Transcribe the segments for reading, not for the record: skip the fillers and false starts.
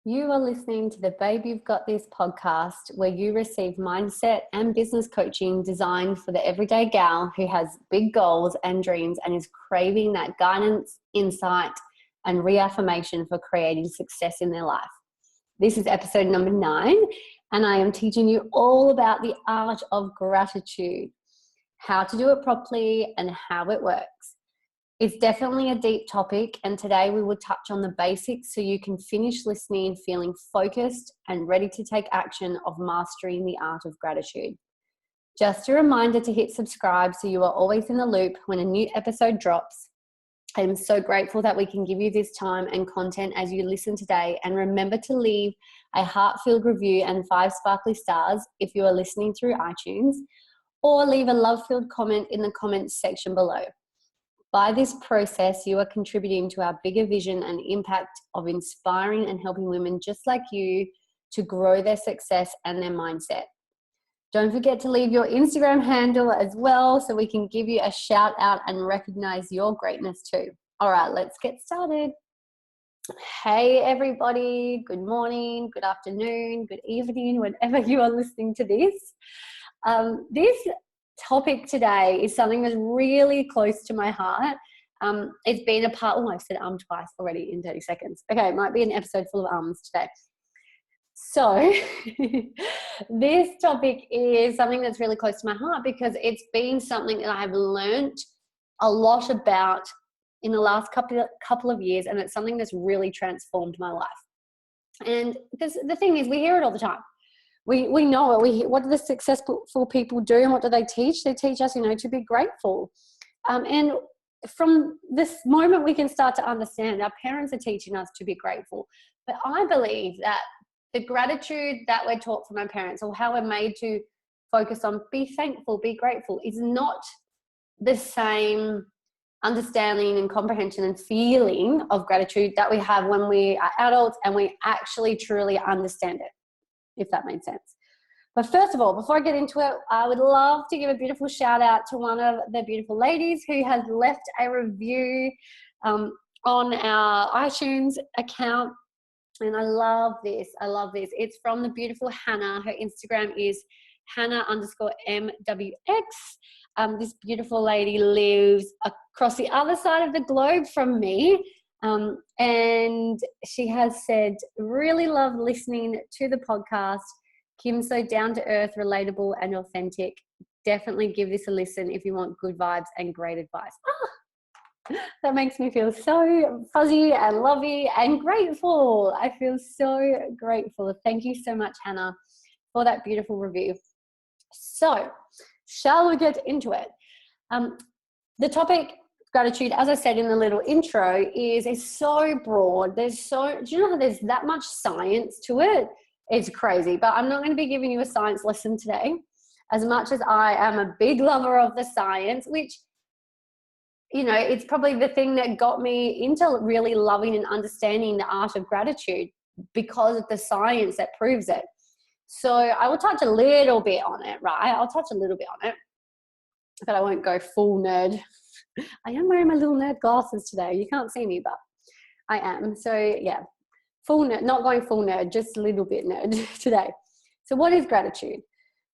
You are listening to the Babe You've Got This podcast, where you receive mindset and business coaching designed for the everyday gal who has big goals and dreams and is craving that guidance, insight, and reaffirmation for creating success in their life. This is episode number 9, and I am teaching you all about the art of gratitude, how to do it properly, and how it works. It's definitely a deep topic, and today we will touch on the basics so you can finish listening feeling focused and ready to take action of mastering the art of gratitude. Just a reminder to hit subscribe so you are always in the loop when a new episode drops. I am so grateful that we can give you this time and content as you listen today, and remember to leave a heart-filled review and 5 sparkly stars if you are listening through iTunes, or leave a love-filled comment in the comments section below. By this process, you are contributing to our bigger vision and impact of inspiring and helping women just like you to grow their success and their mindset. Don't forget to leave your Instagram handle as well so we can give you a shout out and recognize your greatness too. All right, let's get started. Hey everybody, good morning, good afternoon, good evening, whenever you are listening to this. This topic today is something that's really close to my heart. It's been a part, I've said twice already in 30 seconds. Okay, it might be an episode full of today. So this topic is something that's really close to my heart because it's been something that I've learned a lot about in the last couple of years, and it's something that's really transformed my life. And the thing is, we hear it all the time. We know it. What do the successful people do, and what do they teach? They teach us, to be grateful. And from this moment, we can start to understand our parents are teaching us to be grateful. But I believe that the gratitude that we're taught from our parents, or how we're made to focus on be thankful, be grateful, is not the same understanding and comprehension and feeling of gratitude that we have when we are adults and we actually truly understand it, if that makes sense. But first of all, before I get into it, I would love to give a beautiful shout out to one of the beautiful ladies who has left a review on our iTunes account. And I love this. It's from the beautiful Hannah. Her Instagram is Hannah_MWX. This beautiful lady lives across the other side of the globe from me. And she has said, really love listening to the podcast. Kim's so down to earth, relatable and authentic. Definitely give this a listen if you want good vibes and great advice. That makes me feel so fuzzy and lovey and grateful. I feel so grateful. Thank you so much, Hannah, for that beautiful review. So, shall we get into it? The topic gratitude, as I said in the little intro, is so broad. Do you know how there's that much science to it? It's crazy, but I'm not going to be giving you a science lesson today, as much as I am a big lover of the science, which, it's probably the thing that got me into really loving and understanding the art of gratitude, because of the science that proves it. So I will touch a little bit on it, right? I'll touch a little bit on it, but I won't go full nerd. I am wearing my little nerd glasses today. You can't see me, but I am. So yeah, full nerd, not going full nerd, just a little bit nerd today. So what is gratitude?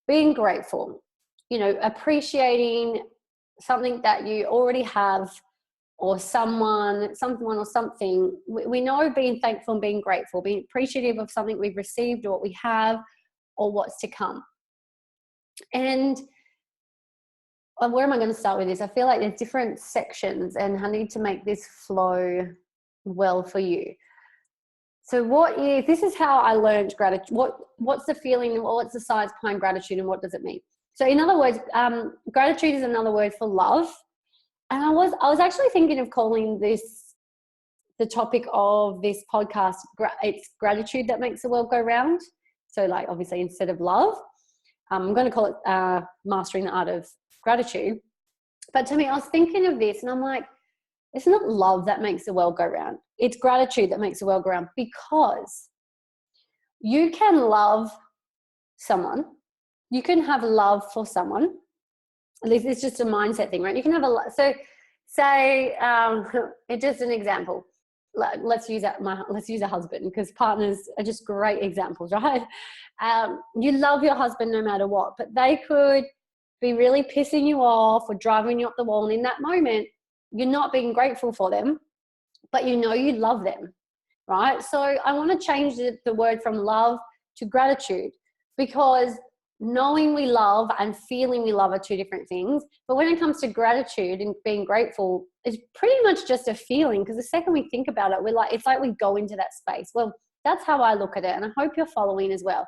Being grateful, appreciating something that you already have, or someone or something. We know being thankful and being grateful, being appreciative of something we've received or what we have or what's to come. And where am I going to start with this? I feel like there's different sections and I need to make this flow well for you. So this is how I learned gratitude. What's the feeling, or what's the science behind gratitude, and what does it mean? So in other words, gratitude is another word for love. And I was actually thinking of calling this, the topic of this podcast, it's gratitude that makes the world go round. So like, obviously, instead of love, I'm going to call it mastering the art of gratitude. But to me, I was thinking of this and I'm like, it's not love that makes the world go round. It's gratitude that makes the world go round, because you can love someone. You can have love for someone. It's just a mindset thing, right? You can have so say, it's just an example. let's use a husband, because partners are just great examples, right? You love your husband no matter what, but they could be really pissing you off or driving you up the wall. And in that moment, you're not being grateful for them, but you know you love them, right? So I want to change the word from love to gratitude, because knowing we love and feeling we love are two different things. But when it comes to gratitude and being grateful, it's pretty much just a feeling, because the second we think about it, it's like we go into that space. Well, that's how I look at it, and I hope you're following as well.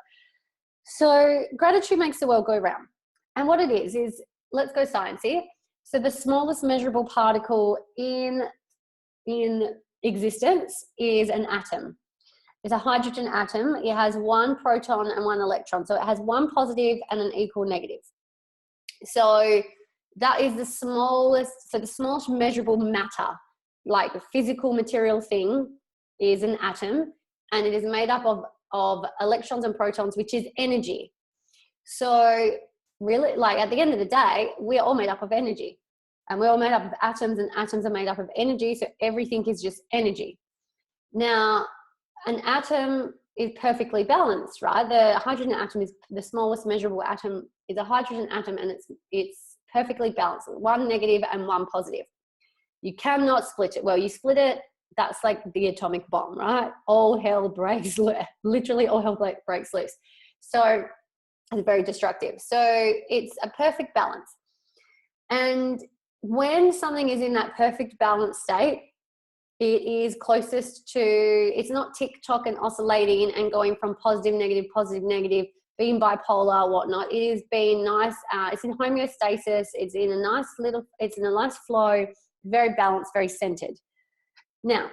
So gratitude makes the world go round. And what it is let's go science here. So the smallest measurable particle in existence is an atom. It's a hydrogen atom. It has one proton and one electron. So it has one positive and an equal negative. So that is the smallest measurable matter, like a physical material thing, is an atom, and it is made up of electrons and protons, which is energy. So really, like at the end of the day, we're all made up of energy, and we're all made up of atoms, and atoms are made up of energy. So everything is just energy. Now, an atom is perfectly balanced, right? The hydrogen atom is the smallest measurable atom, is a hydrogen atom, and it's perfectly balanced, one negative and one positive. You cannot split it. Well, you split it, that's like the atomic bomb, right? All hell breaks loose. Literally all hell breaks loose. So it's very destructive. So it's a perfect balance. And when something is in that perfect balance state, it is closest to, it's not tick-tock and oscillating and going from positive, negative, being bipolar, whatnot. It is being nice. It's in homeostasis. It's in a nice flow, very balanced, very centered. Now,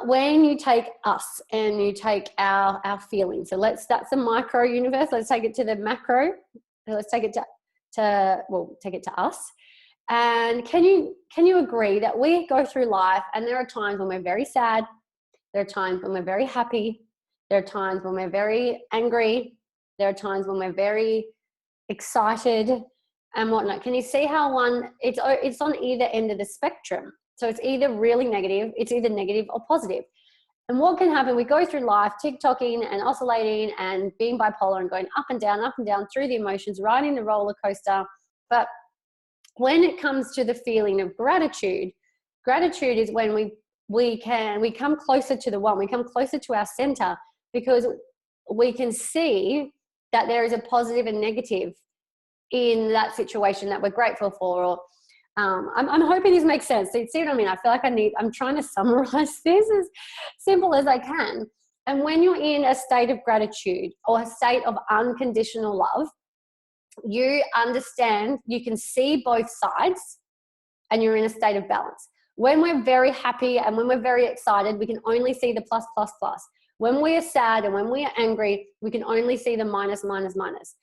when you take us and you take our feelings, so that's the micro universe. Let's take it to the macro. Let's take it take it to us. And can you agree that we go through life, and there are times when we're very sad, there are times when we're very happy, there are times when we're very angry, there are times when we're very excited and whatnot. Can you see how it's on either end of the spectrum? So it's either really negative, it's either negative or positive. And what can happen, we go through life tick-tocking and oscillating and being bipolar and going up and down through the emotions, riding the roller coaster. But when it comes to the feeling of gratitude is when we come closer to the one, we come closer to our center, because we can see that there is a positive and negative in that situation that we're grateful for. Or I'm hoping this makes sense. So you see what I mean? I feel like I'm trying to summarize this as simple as I can. And when you're in a state of gratitude or a state of unconditional love, you understand, you can see both sides, and you're in a state of balance. When we're very happy and when we're very excited, we can only see the plus, plus, plus. When we are sad and when we are angry, we can only see the minus, minus, minus.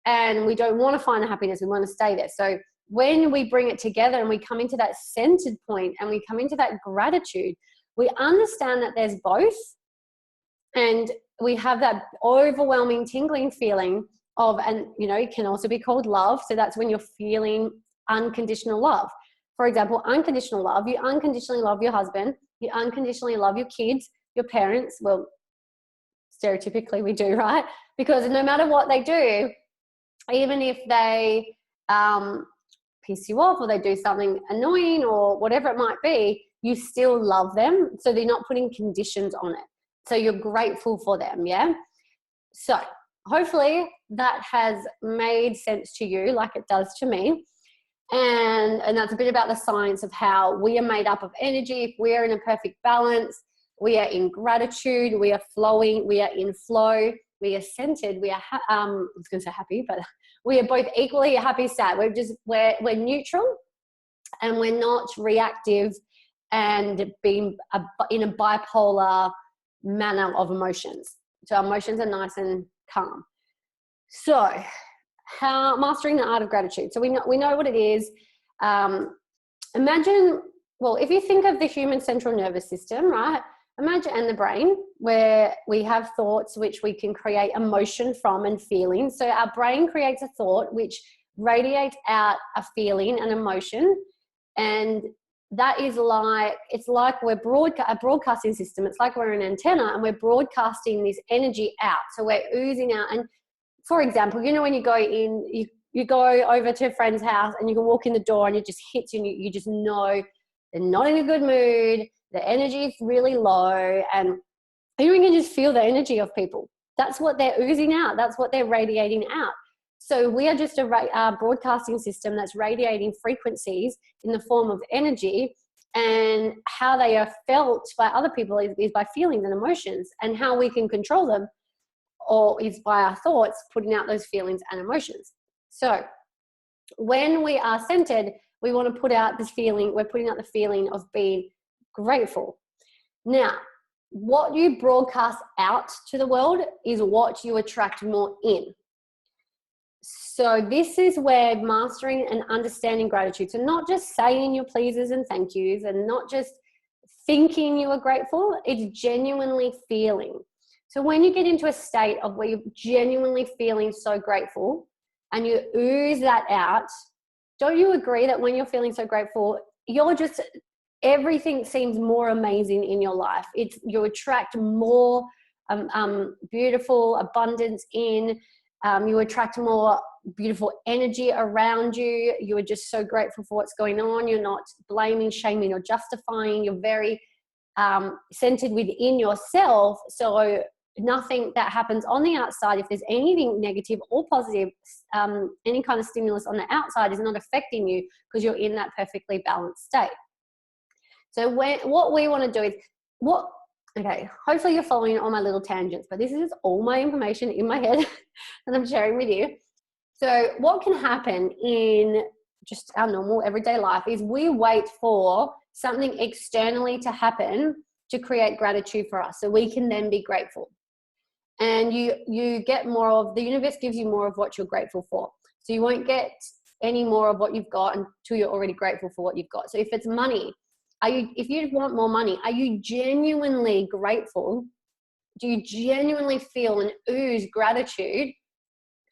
And we don't want to find the happiness, we want to stay there. So when we bring it together and we come into that centered point and we come into that gratitude, we understand that there's both, and we have that overwhelming tingling feeling of, and it can also be called love. So that's when you're feeling unconditional love. For example, unconditional love, you unconditionally love your husband, you unconditionally love your kids, your parents. Well, stereotypically we do, right? Because no matter what they do, even if they piss you off or they do something annoying or whatever it might be, you still love them. So they're not putting conditions on it. So you're grateful for them, yeah? So hopefully that has made sense to you, like it does to me. And that's a bit about the science of how we are made up of energy. If we're in a perfect balance, we are in gratitude, we are flowing, we are in flow, we are centered, we are, I was going to say happy, but we are both equally happy, sad. We're neutral, and we're not reactive and being in a bipolar manner of emotions. So our emotions are nice and calm. So how mastering the art of gratitude. So we know what it is. Imagine, well, if you think of the human central nervous system, right? Imagine, and the brain, where we have thoughts which we can create emotion from and feelings. So our brain creates a thought which radiates out a feeling, an emotion, and that is like, it's like we're a broadcasting system. It's like we're an antenna and we're broadcasting this energy out. So we're oozing out. And for example, you know, when you go in, you go over to a friend's house and you can walk in the door and it just hits you and you just know they're not in a good mood. The energy is really low, and you can just feel the energy of people. That's what they're oozing out. That's what they're radiating out. So we are just a broadcasting system that's radiating frequencies in the form of energy, and how they are felt by other people is by feelings and emotions, and how we can control them or is by our thoughts putting out those feelings and emotions. So when we are centered, we want to put out this feeling, we're putting out the feeling of being grateful. Now, what you broadcast out to the world is what you attract more in. So this is where mastering and understanding gratitude, so not just saying your pleases and thank yous and not just thinking you are grateful, it's genuinely feeling. So when you get into a state of where you're genuinely feeling so grateful and you ooze that out, don't you agree that when you're feeling so grateful, everything seems more amazing in your life? You attract more beautiful abundance in. You attract more beautiful energy around you. You are just so grateful for what's going on. You're not blaming, shaming, or justifying. You're very centered within yourself. So nothing that happens on the outside, if there's anything negative or positive, any kind of stimulus on the outside is not affecting you because you're in that perfectly balanced state. So what we want to do is, okay, hopefully you're following all my little tangents, but this is all my information in my head that I'm sharing with you. So what can happen in just our normal everyday life is we wait for something externally to happen to create gratitude for us, so we can then be grateful. And you get more of, the universe gives you more of what you're grateful for. So you won't get any more of what you've got until you're already grateful for what you've got. So if it's money, if you want more money, are you genuinely grateful? Do you genuinely feel and ooze gratitude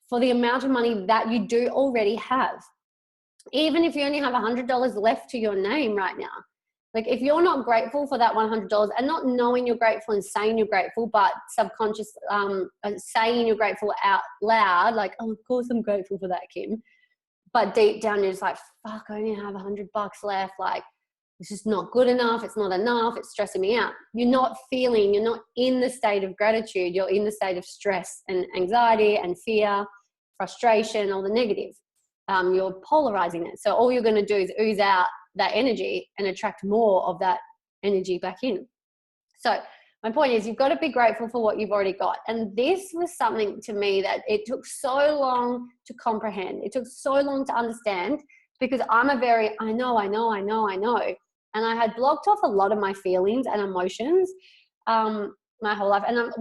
for the amount of money that you do already have? Even if you only have $100 left to your name right now. Like if you're not grateful for that $100 and not knowing you're grateful and saying you're grateful, but subconscious saying you're grateful out loud, like, oh, of course I'm grateful for that, Kim. But deep down you're just like, fuck, I only have $100 left. Like, it's just not good enough. It's not enough. It's stressing me out. You're not in the state of gratitude. You're in the state of stress and anxiety and fear, frustration, all the negative. You're polarizing it. So all you're going to do is ooze out that energy and attract more of that energy back in. So my point is, you've got to be grateful for what you've already got. And this was something to me that it took so long to comprehend. It took so long to understand, because I'm I know. And I had blocked off a lot of my feelings and emotions my whole life. And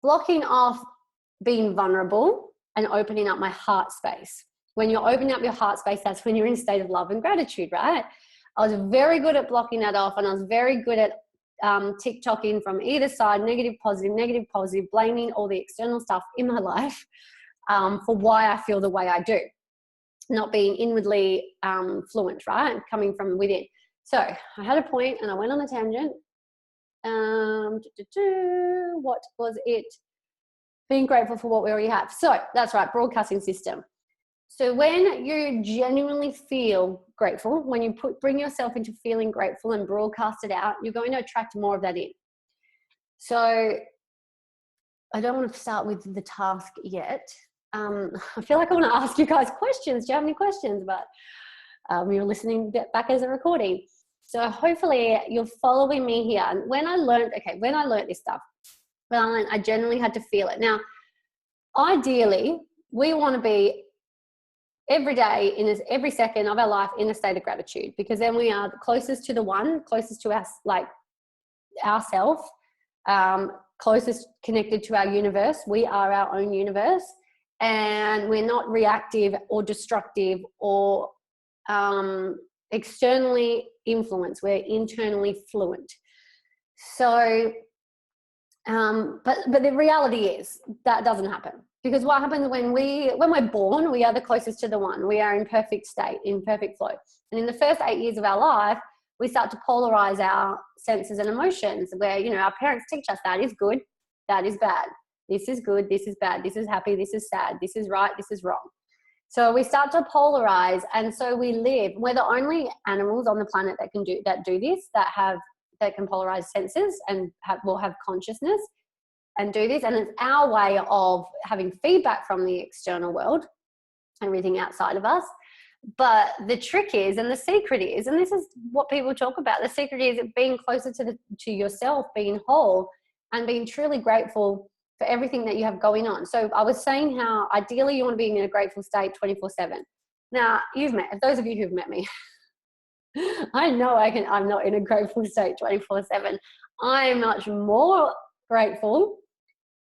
blocking off being vulnerable and opening up my heart space. When you're opening up your heart space, that's when you're in a state of love and gratitude, right? I was very good at blocking that off, and I was very good at TikToking from either side, negative, positive, blaming all the external stuff in my life for why I feel the way I do. Not being inwardly fluent, right? Coming from within. So I had a point and I went on a tangent. What was it? Being grateful for what we already have. So that's right, broadcasting system. So when you genuinely feel grateful, when you bring yourself into feeling grateful and broadcast it out, you're going to attract more of that in. So I don't want to start with the task yet. I feel like I want to ask you guys questions. Do you have any questions? But you're listening back as a recording. So hopefully you're following me here. And when I learned this stuff, I generally had to feel it. Now, ideally, we want to be every day, every second of our life, in a state of gratitude, because then we are closest to the one, closest to us, like ourself, closest connected to our universe. We are our own universe, and we're not reactive or destructive or externally influenced. We're internally fluent. So But the reality is that doesn't happen, because what happens when we're born, we are the closest to the one. We are in perfect state, in perfect flow. And in the first 8 years of our life, we start to polarize our senses and emotions, where, you know, our parents teach us that is good, that is bad. This is good, this is bad, this is happy, this is sad, this is right, this is wrong. So we start to polarize, and so we live. We're the only animals on the planet that can do this, that can polarize senses and will have consciousness and do this. And it's our way of having feedback from the external world, everything outside of us. But the trick is, and the secret is, and this is what people talk about, the secret is being closer to yourself, being whole, and being truly grateful for everything that you have going on. So I was saying how ideally you want to be in a grateful state 24/7. Now, those of you who've met me, I know I'm not in a grateful state 24/7. I'm much more grateful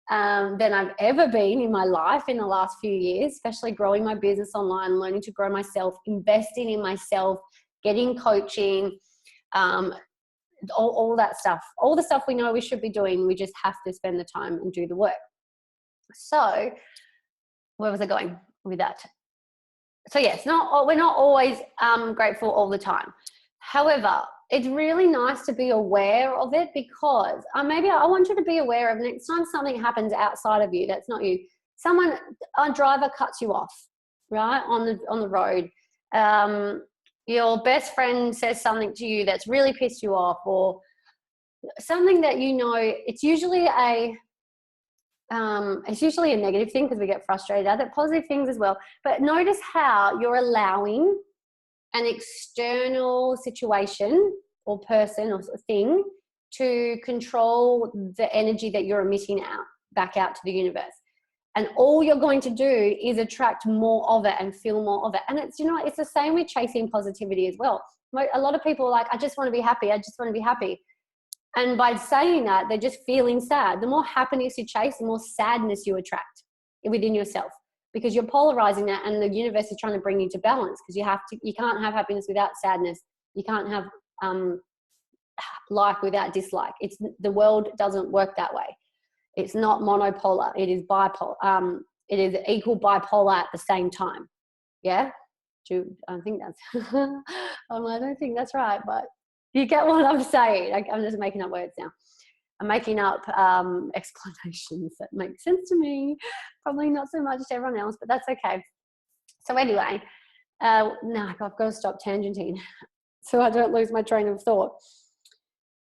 than I've ever been in my life in the last few years, especially growing my business online, learning to grow myself, investing in myself, getting coaching, all that stuff, all the stuff we know we should be doing. We just have to spend the time and do the work. So where was I going with that? So yes, we're not always grateful all the time. However, it's really nice to be aware of it, because maybe I want you to be aware of next time something happens outside of you that's not you. A driver cuts you off, right, on the road. Your best friend says something to you that's really pissed you off, or something that, you know, it's usually a negative thing, because we get frustrated at it. Positive things as well. But notice how you're allowing an external situation or person or thing to control the energy that you're emitting back out to the universe. And all you're going to do is attract more of it and feel more of it. And it's, you know, it's the same with chasing positivity as well. A lot of people are like, I just want to be happy. I just want to be happy. And by saying that, they're just feeling sad. The more happiness you chase, the more sadness you attract within yourself, because you're polarizing that, and the universe is trying to bring you to balance, because you can't have happiness without sadness. You can't have like without dislike. The world doesn't work that way. It's not monopolar. It is bipolar. It is equal bipolar at the same time. Yeah? I think that's I don't think that's right, but you get what I'm saying. I'm just making up words now. I'm making up explanations that make sense to me. Probably not so much to everyone else, but that's okay. So anyway, now I've got to stop tangenting so I don't lose my train of thought.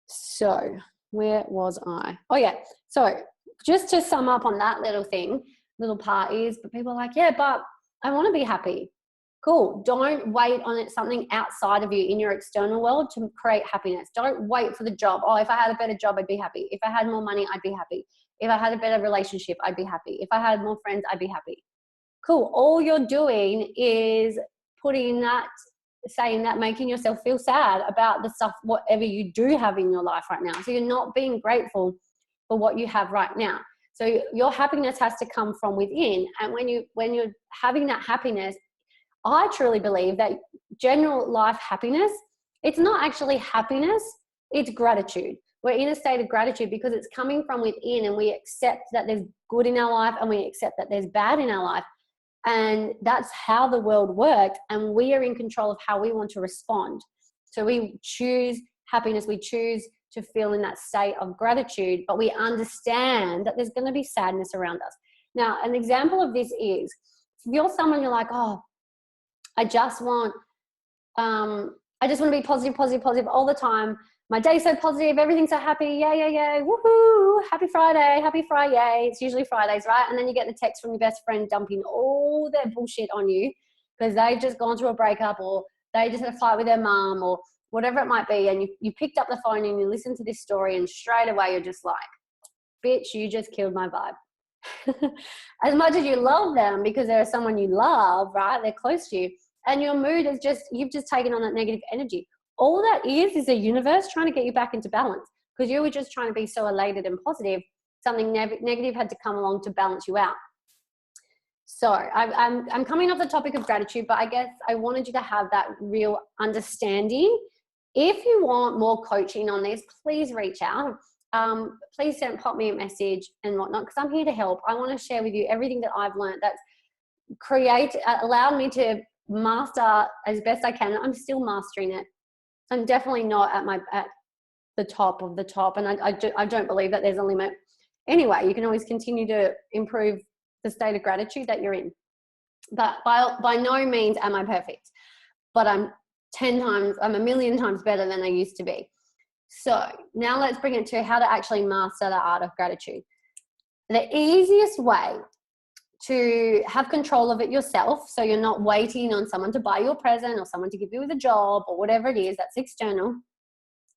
So where was I? Oh yeah. So just to sum up on that little part is, but people are like, yeah, but I want to be happy. Cool. Don't wait on something outside of you in your external world to create happiness. Don't wait for the job. Oh, if I had a better job, I'd be happy. If I had more money, I'd be happy. If I had a better relationship, I'd be happy. If I had more friends, I'd be happy. Cool. All you're doing is saying that, making yourself feel sad about the stuff, whatever you do have in your life right now. So you're not being grateful for what you have right now. So your happiness has to come from within. And when you're having that happiness, I truly believe that general life happiness, it's not actually happiness, it's gratitude. We're in a state of gratitude because it's coming from within, and we accept that there's good in our life and we accept that there's bad in our life. And that's how the world works, and we are in control of how we want to respond. So we choose happiness, we choose to feel in that state of gratitude, but we understand that there's going to be sadness around us. Now, an example of this is, if you're someone, you're like, oh, I just want to be positive all the time. My day's so positive, everything's so happy, yay, woohoo, happy Friday. It's usually Fridays, right? And then you get the text from your best friend dumping all their bullshit on you because they've just gone through a breakup, or they just had a fight with their mom, or whatever it might be. And you picked up the phone and you listened to this story, and straight away you're just like, bitch, you just killed my vibe. As much as you love them because they're someone you love, right? They're close to you. And your mood is you've just taken on that negative energy. All that is the universe trying to get you back into balance, because you were just trying to be so elated and positive. Something negative had to come along to balance you out. So I'm coming off the topic of gratitude, but I guess I wanted you to have that real understanding. If you want more coaching on this, please reach out. please don't pop me a message and whatnot, because I'm here to help. I want to share with you everything that I've learned that's allowed me to master as best I can. I'm still mastering it. I'm definitely not at the top of the top, and I don't believe that there's a limit. Anyway, you can always continue to improve the state of gratitude that you're in. But by no means am I perfect, but I'm a million times better than I used to be. So now let's bring it to how to actually master the art of gratitude. The easiest way to have control of it yourself, so you're not waiting on someone to buy you a present or someone to give you the job or whatever it is that's external,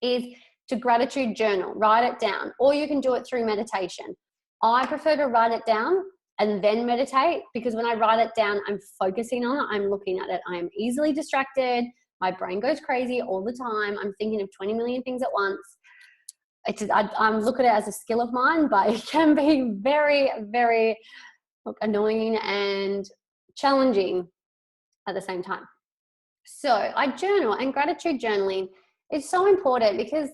is to gratitude journal. Write it down, or you can do it through meditation. I prefer to write it down and then meditate, because when I write it down, I'm focusing on it, I'm looking at it, I am easily distracted, my brain goes crazy all the time, I'm thinking of 20 million things at once. I look at it as a skill of mine, but it can be very, very annoying and challenging at the same time. So I journal, and gratitude journaling is so important because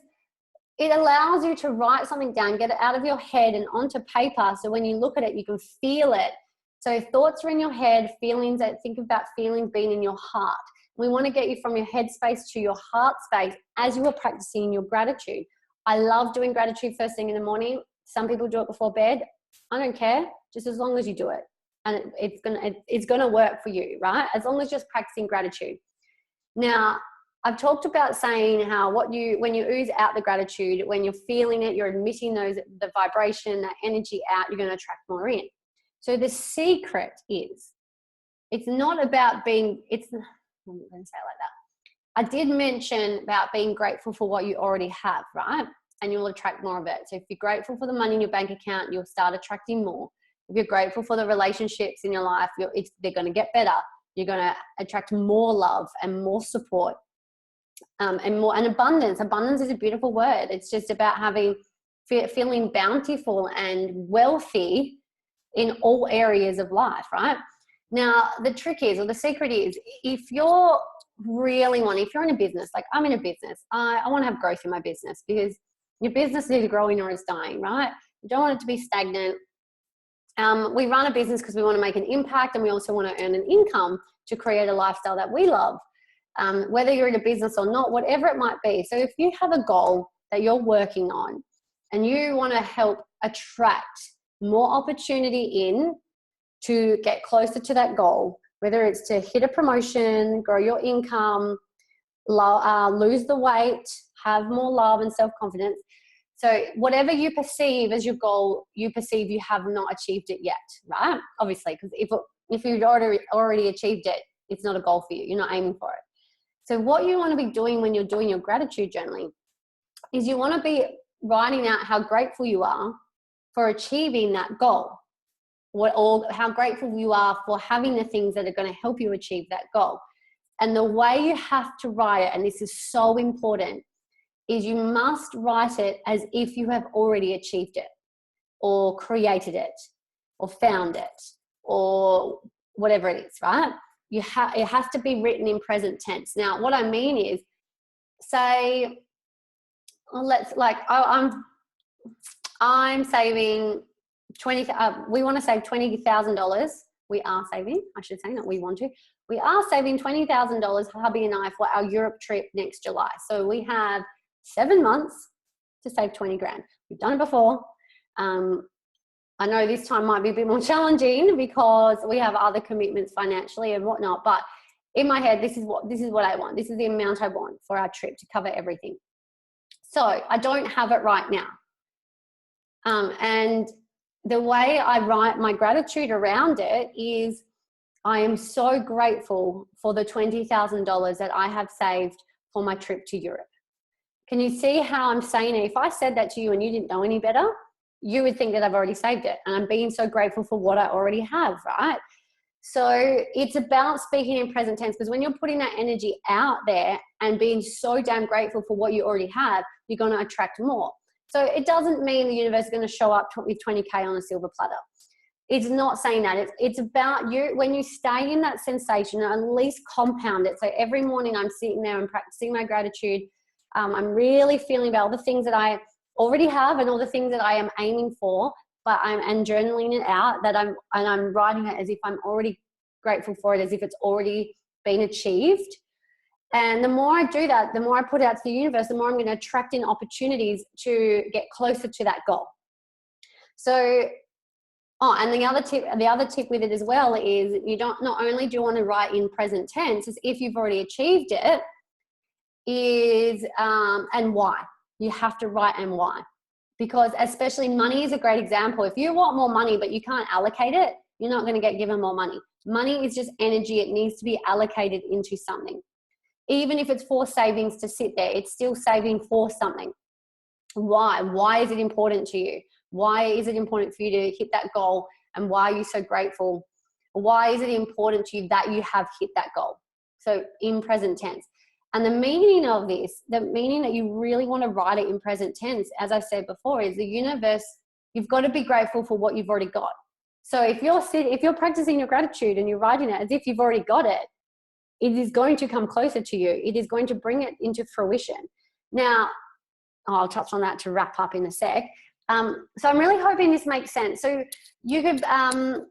it allows you to write something down, get it out of your head and onto paper. So when you look at it, you can feel it. So thoughts are in your head, feelings, think about feelings being in your heart. We want to get you from your head space to your heart space as you are practicing your gratitude. I love doing gratitude first thing in the morning. Some people do it before bed. I don't care, just as long as you do it. And it's gonna work for you, right? As long as you're just practicing gratitude. Now, I've talked about saying how when you ooze out the gratitude, when you're feeling it, you're admitting the vibration, that energy out, you're going to attract more in. So the secret is, it's not about I'm going to say it like that. I did mention about being grateful for what you already have, right? And you'll attract more of it. So if you're grateful for the money in your bank account, you'll start attracting more. If you're grateful for the relationships in your life, they're going to get better. You're going to attract more love and more support. And abundance. Abundance is a beautiful word. It's just about feeling bountiful and wealthy in all areas of life, right? Now, the trick is, or the secret is, if you're in a business, like I'm in a business, I want to have growth in my business, because your business is either growing or it's dying, right? You don't want it to be stagnant. We run a business because we want to make an impact, and we also want to earn an income to create a lifestyle that we love. Whether you're in a business or not, whatever it might be. So if you have a goal that you're working on and you want to help attract more opportunity in to get closer to that goal, whether it's to hit a promotion, grow your income, lose the weight, have more love and self-confidence. So whatever you perceive as your goal, you perceive you have not achieved it yet, right? Obviously, because if you've already achieved it, it's not a goal for you. You're not aiming for it. So what you want to be doing when you're doing your gratitude journaling is you want to be writing out how grateful you are for achieving that goal, or how grateful you are for having the things that are going to help you achieve that goal. And the way you have to write it, and this is so important, is you must write it as if you have already achieved it, or created it, or found it, or whatever it is, right? It has to be written in present tense. Now, what I mean is, say, I'm saving we want to save $20,000. We are saving, I should say, not we want to. We are saving $20,000, hubby and I, for our Europe trip next July. So we have 7 months to save 20 grand. We've done it before. I know this time might be a bit more challenging because we have other commitments financially and whatnot, but in my head, this is what I want. This is the amount I want for our trip to cover everything. So I don't have it right now. And the way I write my gratitude around it is, I am so grateful for the $20,000 that I have saved for my trip to Europe. Can you see how I'm saying it? If I said that to you and you didn't know any better, you would think that I've already saved it. And I'm being so grateful for what I already have, right? So it's about speaking in present tense, because when you're putting that energy out there and being so damn grateful for what you already have, you're going to attract more. So it doesn't mean the universe is going to show up with 20K on a silver platter. It's not saying that. It's about you, when you stay in that sensation, at least compound it. So every morning I'm sitting there and practicing my gratitude. I'm really feeling about all the things that I already have and all the things that I am aiming for, but I'm journaling it out, I'm writing it as if I'm already grateful for it, as if it's already been achieved. And the more I do that, the more I put it out to the universe, the more I'm going to attract in opportunities to get closer to that goal. So, and the other tip with it as well is you not only do you want to write in present tense, as if you've already achieved it, and why. You have to write and why. Because especially money is a great example. If you want more money but you can't allocate it, you're not going to get given more money. Money is just energy. It needs to be allocated into something. Even if it's for savings to sit there, it's still saving for something. Why? Why is it important to you? Why is it important for you to hit that goal? And why are you so grateful? Why is it important to you that you have hit that goal? So in present tense. And the meaning of this, the meaning that you really want to write it in present tense, as I said before, is the universe, you've got to be grateful for what you've already got. So if you're practicing your gratitude and you're writing it as if you've already got it, it is going to come closer to you. It is going to bring it into fruition. Now, I'll touch on that to wrap up in a sec. So I'm really hoping this makes sense. So you could have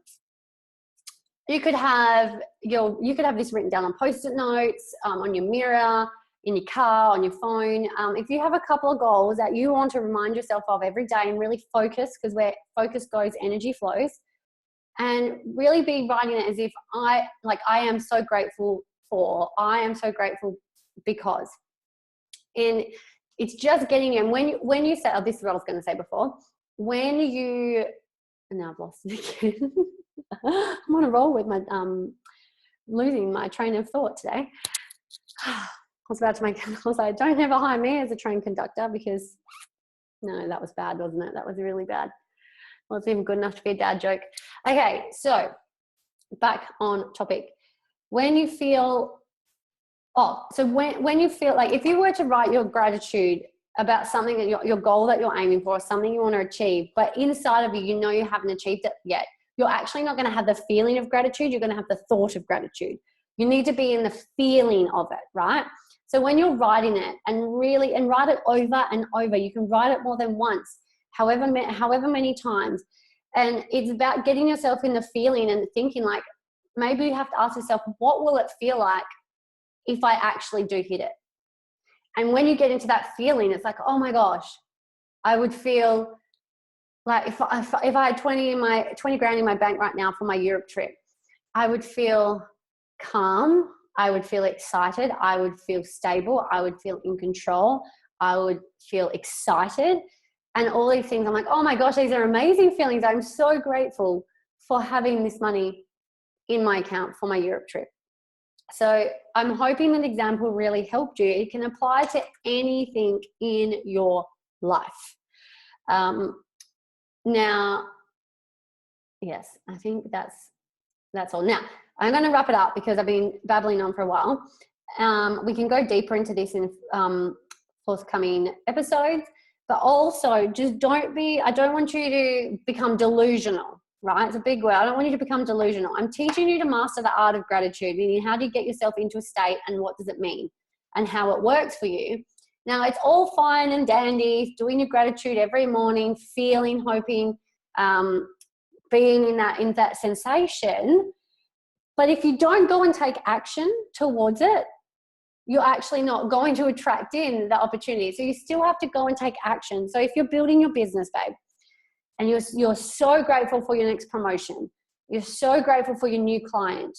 this written down on Post-it notes, on your mirror, in your car, on your phone. If you have a couple of goals that you want to remind yourself of every day and really focus, because where focus goes, energy flows, and really be writing it as if I am so grateful for, I am so grateful because. And it's just getting you. And when you say, oh, this is what I was going to say before, now I've lost it again. I'm on a roll with my, losing my train of thought today. I was about to I don't ever hire me as a train conductor because, no, that was bad, wasn't it? That was really bad. Well, it's even good enough to be a dad joke. Okay, so back on topic. When you feel like, if you were to write your gratitude about something that your goal that you're aiming for, something you want to achieve, but inside of you know you haven't achieved it yet, you're actually not going to have the feeling of gratitude. You're going to have the thought of gratitude. You need to be in the feeling of it, right? So when you're writing it and write it over and over, you can write it more than once, however many times. And it's about getting yourself in the feeling and thinking, like, maybe you have to ask yourself, what will it feel like if I actually do hit it? And when you get into that feeling, it's like, oh my gosh, I would feel like if I had 20 grand in my bank right now for my Europe trip, I would feel calm. I would feel excited. I would feel stable. I would feel in control. I would feel excited. And all these things, I'm like, oh my gosh, these are amazing feelings. I'm so grateful for having this money in my account for my Europe trip. So I'm hoping that example really helped you. It can apply to anything in your life. Now, yes, I think that's all. Now, I'm going to wrap it up because I've been babbling on for a while. We can go deeper into this in forthcoming episodes, but also just I don't want you to become delusional, right? It's a big word. I don't want you to become delusional. I'm teaching you to master the art of gratitude, meaning how do you get yourself into a state and what does it mean and how it works for you. Now, it's all fine and dandy, doing your gratitude every morning, feeling, hoping, being in that sensation. But if you don't go and take action towards it, you're actually not going to attract in the opportunity. So you still have to go and take action. So if you're building your business, babe, and you're so grateful for your next promotion, you're so grateful for your new client,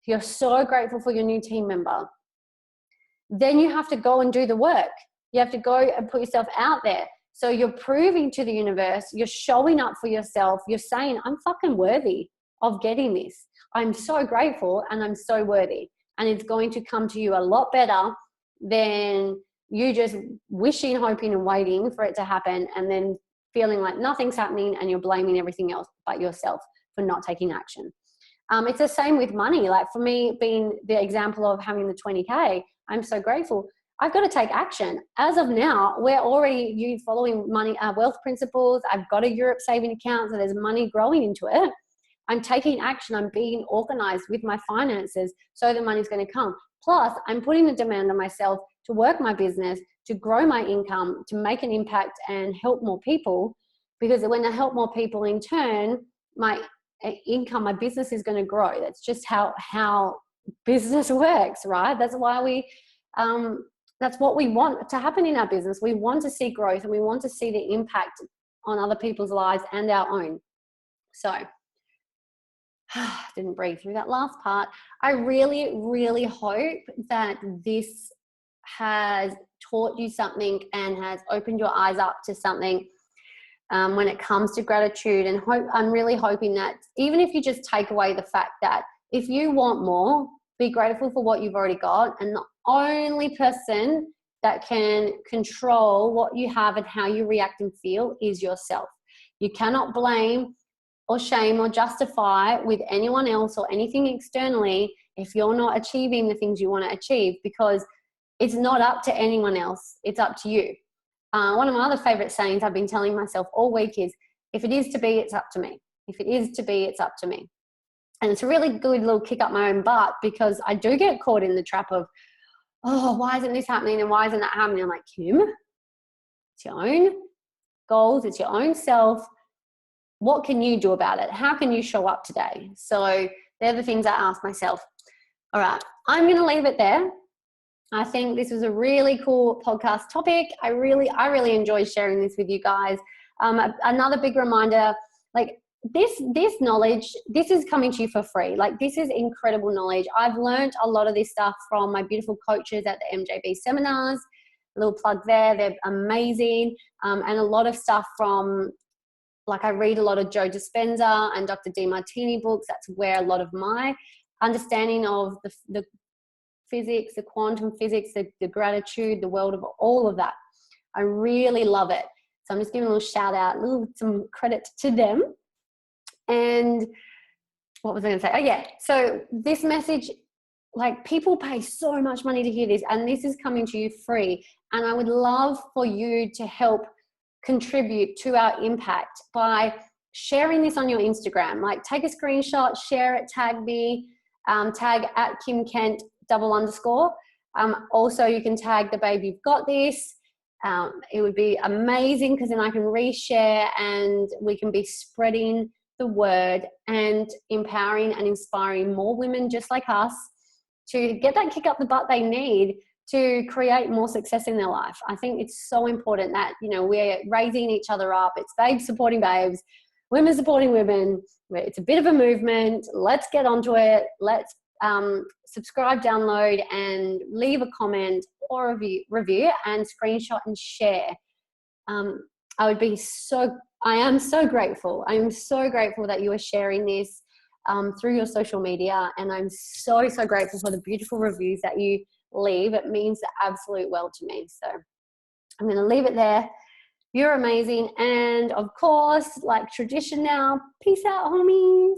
you're so grateful for your new team member, then you have to go and do the work. You have to go and put yourself out there. So you're proving to the universe, you're showing up for yourself, you're saying, I'm fucking worthy of getting this. I'm so grateful and I'm so worthy. And it's going to come to you a lot better than you just wishing, hoping and waiting for it to happen and then feeling like nothing's happening and you're blaming everything else but yourself for not taking action. It's the same with money. Like for me, being the example of having the 20K, I'm so grateful. I've got to take action. As of now, we're already following wealth principles. I've got a Europe saving account, so there's money growing into it. I'm taking action. I'm being organized with my finances so the money's going to come. Plus, I'm putting the demand on myself to work my business, to grow my income, to make an impact and help more people. Because when I help more people in turn, my income, my business is going to grow. That's just how business works, right? That's why that's what we want to happen in our business. We want to see growth, and we want to see the impact on other people's lives and our own. So didn't breathe through that last part. I really, really hope that this has taught you something and has opened your eyes up to something when it comes to gratitude. And I'm really hoping that even if you just take away the fact that if you want more, be grateful for what you've already got. And the only person that can control what you have and how you react and feel is yourself. You cannot blame or shame or justify with anyone else or anything externally if you're not achieving the things you want to achieve, because it's not up to anyone else. It's up to you. One of my other favorite sayings I've been telling myself all week is, if it is to be, it's up to me. If it is to be, it's up to me. And it's a really good little kick up my own butt, because I do get caught in the trap of, oh, why isn't this happening and why isn't that happening? I'm like, Kim, it's your own goals. It's your own self. What can you do about it? How can you show up today? So they're the things I ask myself. All right, I'm going to leave it there. I think this was a really cool podcast topic. I really enjoyed sharing this with you guys. Another big reminder, like this knowledge, this is coming to you for free. Like, this is incredible knowledge. I've learned a lot of this stuff from my beautiful coaches at the MJB seminars. A little plug there. They're amazing. And a lot of stuff from, like, I read a lot of Joe Dispenza and Dr. Demartini books. That's where a lot of my understanding of the physics, the quantum physics, the gratitude, the world of all of that. I really love it. So I'm just giving a little shout out, some credit to them. And what was I going to say? Oh yeah. So this message, like, people pay so much money to hear this, and this is coming to you free. And I would love for you to help contribute to our impact by sharing this on your Instagram. Like, take a screenshot, share it, tag me, tag at Kim Kent _. Also, you can tag the Babe You've Got This. It would be amazing, because then I can reshare and we can be spreading the word and empowering and inspiring more women just like us to get that kick up the butt they need to create more success in their life. I think it's so important that, you know, we're raising each other up. It's babes supporting babes, women supporting women. It's a bit of a movement. Let's get onto it. Let's subscribe, download, and leave a comment or review and screenshot and share. I am so grateful. I'm so grateful that you are sharing this through your social media, and I'm so grateful for the beautiful reviews that you leave. It means the absolute world to me. So I'm going to leave it there. You're amazing. And of course, like tradition now, peace out, homies.